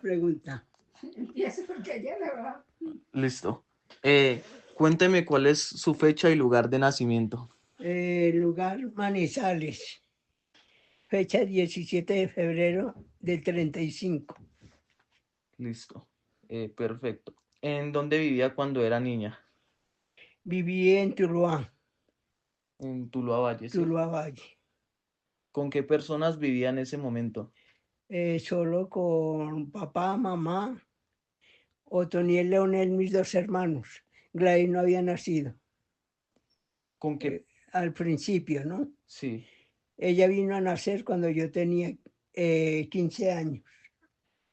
pregunta. Empieza porque ella le va. Listo. Cuénteme cuál es su fecha y lugar de nacimiento. Lugar Manizales. Fecha 17 de febrero del 35. Listo. Perfecto. ¿En dónde vivía cuando era niña? Viví en Tuluá, En Tuluá Valle, ¿sí? Tuluá Valle. ¿Con qué personas vivía en ese momento? Solo con papá, mamá, Otoniel, Leonel, mis dos hermanos. Gladys no había nacido ¿Con qué? al principio, ¿no? Sí. Ella vino a nacer cuando yo tenía 15 años.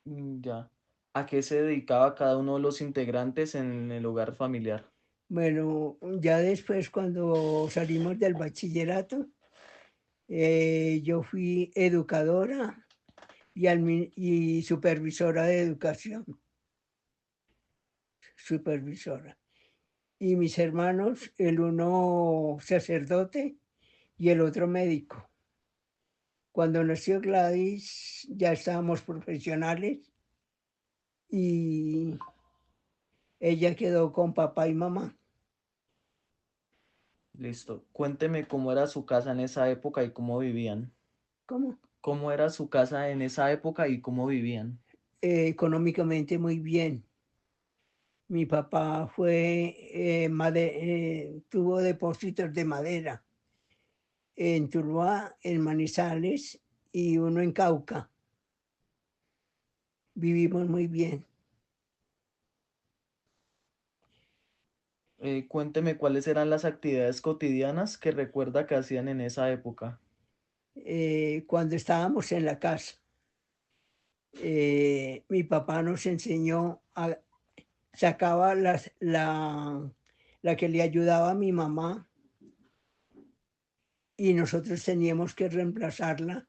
Ya. ¿A qué se dedicaba cada uno de los integrantes en el hogar familiar? Bueno, ya después cuando salimos del bachillerato, yo fui educadora y supervisora de educación, supervisora. Y mis hermanos, el uno sacerdote y el otro médico. Cuando nació Gladys ya estábamos profesionales y ella quedó con papá y mamá. Listo. Cuénteme cómo era su casa en esa época y cómo vivían. ¿Cómo? ¿Cómo era su casa en esa época y cómo vivían? Económicamente muy bien. Mi papá tuvo depósitos de madera en Tuluá, en Manizales y uno en Cauca. Vivimos muy bien. Cuénteme cuáles eran las actividades cotidianas que recuerda que hacían en esa época. Cuando estábamos en la casa, mi papá nos enseñó sacaba la que le ayudaba a mi mamá y nosotros teníamos que reemplazarla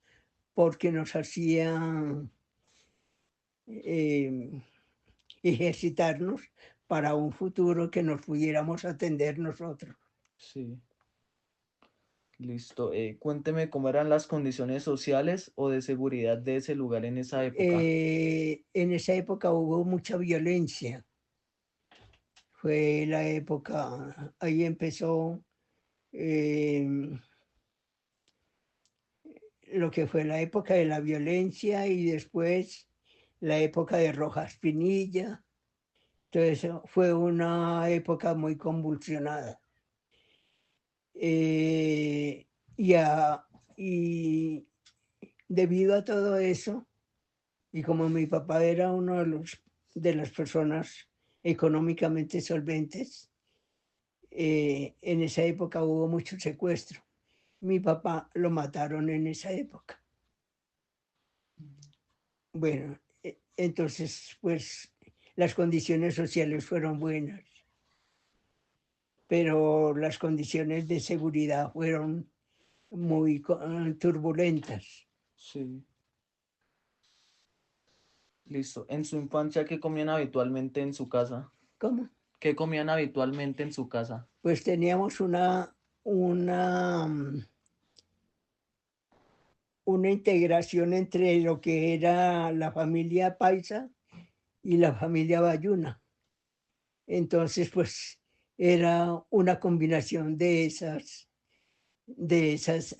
porque nos hacía eh, ejercitarnos para un futuro que nos pudiéramos atender nosotros. Sí, listo. Cuénteme cómo eran las condiciones sociales o de seguridad de ese lugar en esa época. En esa época hubo mucha violencia. Fue la época, ahí empezó eh, lo que fue la época de la violencia y después la época de Rojas Pinilla. Entonces fue una época muy convulsionada. Eh, y, a- y debido a todo eso, y como mi papá era uno de las personas económicamente solventes, en esa época hubo mucho secuestro. Mi papá lo mataron en esa época. Bueno, entonces pues las condiciones sociales fueron buenas, pero las condiciones de seguridad fueron muy turbulentas. Sí, listo. En su infancia, ¿qué comían habitualmente en su casa? ¿Cómo? ¿Qué comían habitualmente en su casa? Pues teníamos una integración entre lo que era la familia Paisa y la familia Bayuna. Entonces, pues era una combinación de esas, de esas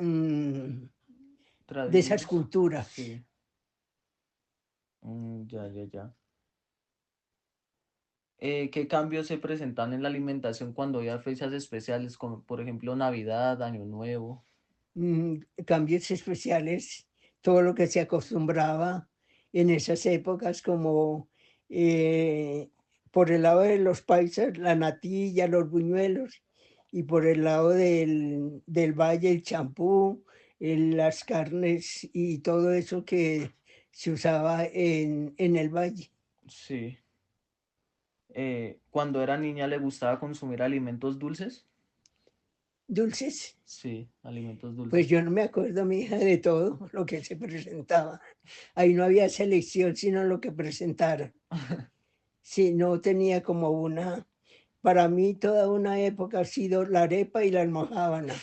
¿Tradiciones? culturas. Sí. Ya, ya, ya. ¿Qué cambios se presentan en la alimentación cuando había fechas especiales, como por ejemplo Navidad, Año Nuevo? Cambios especiales, todo lo que se acostumbraba en esas épocas, como eh, por el lado de los paisas, la natilla, los buñuelos, y por el lado del valle, el champú, las carnes y todo eso que se usaba en el valle. Sí. Cuando era niña le gustaba consumir alimentos dulces. Dulces, Sí, alimentos pues dulces. yo no me acuerdo, mi hija, de todo lo que se presentaba. Ahí no había selección, sino lo que presentara. Sí, no tenía como para mí toda una época ha sido la arepa y la almojábana.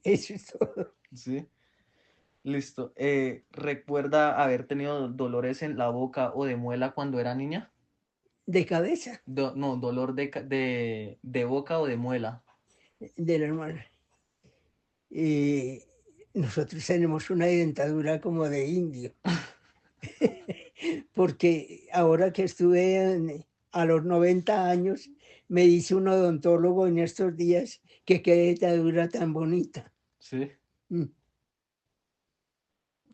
Eso es todo. Sí. Listo. ¿Recuerda haber tenido dolores en la boca o de muela cuando era niña? de cabeza No, dolor de boca o de muela. de la hermana. Y nosotros tenemos una dentadura como de indio, porque ahora que a los 90 años, me dice un odontólogo en estos días que qué dentadura tan bonita. Sí. Mm.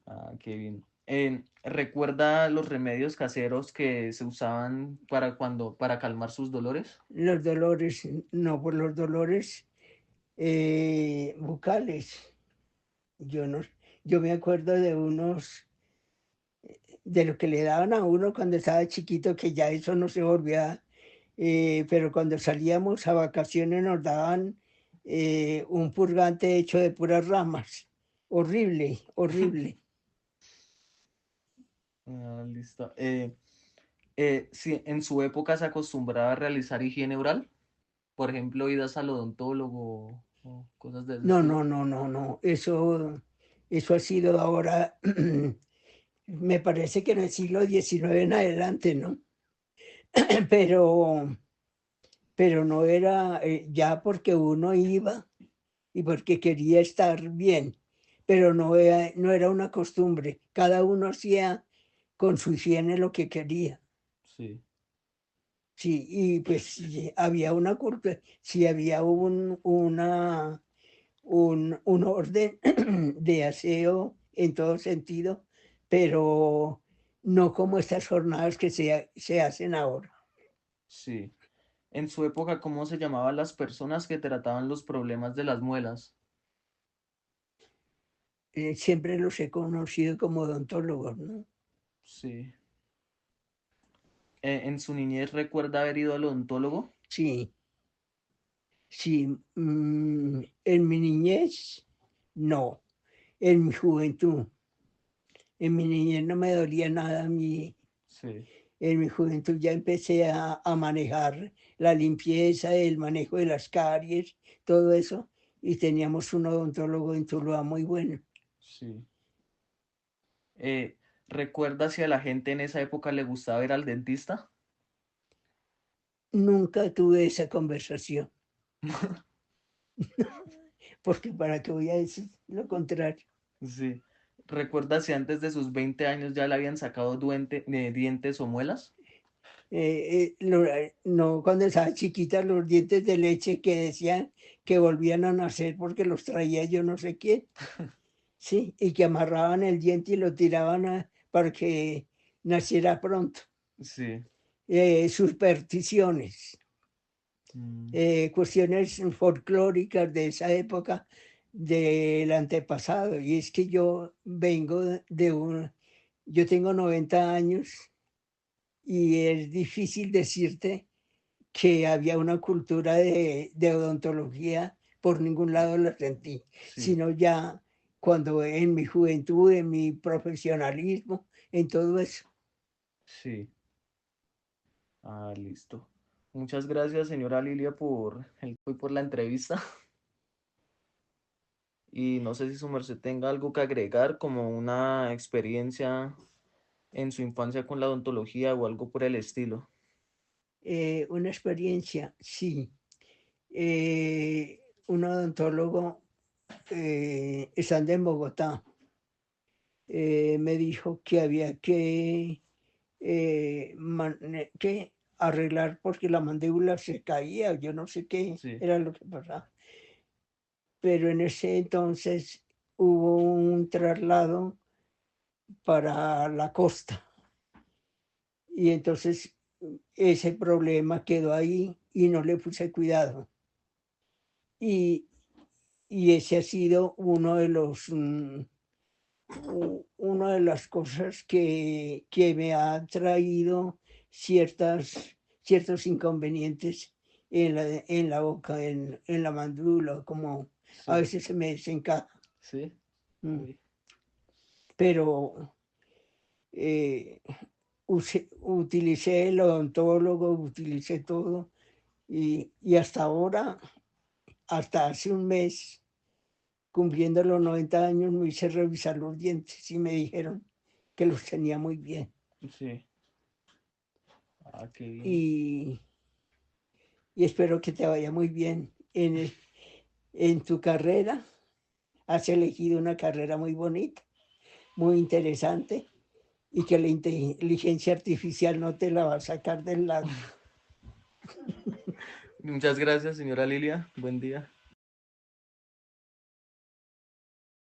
Ah, qué bien. ¿Recuerda los remedios caseros que se usaban para calmar sus dolores? Los dolores, no, por los dolores bucales. Yo no, yo me acuerdo de lo que le daban a uno cuando estaba chiquito, que ya eso no se volvía, pero cuando salíamos a vacaciones nos daban un purgante hecho de puras ramas. Horrible, horrible. Ah, listo. Sí, en su época se acostumbraba a realizar higiene oral, por ejemplo, idas al odontólogo o cosas de ese No, no, estilo. no, no, no. Eso ha sido ahora, me parece que en el siglo XIX en adelante, ¿no? Pero, pero no era ya porque uno iba y porque quería estar bien, pero no era una costumbre. Cada uno hacía con su higiene lo que quería. Sí, Sí, y pues sí, había una cultura, sí había un orden de aseo en todo sentido, pero no como estas jornadas que se hacen ahora. sí. En su época, ¿cómo se llamaban las personas que trataban los problemas de las muelas? Siempre los he conocido como odontólogos, ¿no? Sí. ¿En su niñez recuerda haber ido al odontólogo? Sí, sí. En mi niñez, no. En mi juventud. En mi niñez no me dolía nada a mí. Sí, En mi juventud ya empecé a manejar la limpieza, el manejo de las caries, todo eso. Y teníamos un odontólogo en Tuluá muy bueno. sí. ¿Recuerda si a la gente en esa época le gustaba ir al dentista? Nunca tuve esa conversación, porque para qué voy a decir lo contrario. Sí. ¿Recuerda si antes de sus 20 años ya le habían sacado dientes o muelas? No, cuando estaba chiquita, los dientes de leche que decían que volvían a nacer porque los traía yo no sé quién, sí, y que amarraban el diente y lo tiraban para que naciera pronto. Sí. Supersticiones, Mm, cuestiones folclóricas de esa época del antepasado. Y es que yo vengo yo tengo 90 años y es difícil decirte que había una cultura de odontología, por ningún lado la sentí, sí, sino ya cuando en mi juventud, en mi profesionalismo, en todo eso. sí. Ah, listo. Muchas gracias, señora Lilia, por la entrevista. Y no sé si su merced tenga algo que agregar, como una experiencia en su infancia con la odontología o algo por el estilo. Una experiencia, sí. Un odontólogo estando en Bogotá me dijo que había que arreglar porque la mandíbula se caía, yo no sé qué Sí, era lo que pasaba. Pero en ese entonces hubo un traslado para la costa y entonces ese problema quedó ahí y no le puse cuidado. Y, y ese ha sido una de las cosas que me ha traído ciertos inconvenientes en la boca, en la mandíbula, como a sí, veces se me desencaja. sí. Mm. Uy, Pero eh, utilicé el odontólogo, utilicé todo y hasta ahora, hasta hace un mes, cumpliendo los 90 años, me hice revisar los dientes y me dijeron que los tenía muy bien. Sí. Ah, qué bien. Y espero que te vaya muy bien en tu carrera. Has elegido una carrera muy bonita, muy interesante, y que la inteligencia artificial no te la va a sacar del lado. Muchas gracias, señora Lilia. Buen día.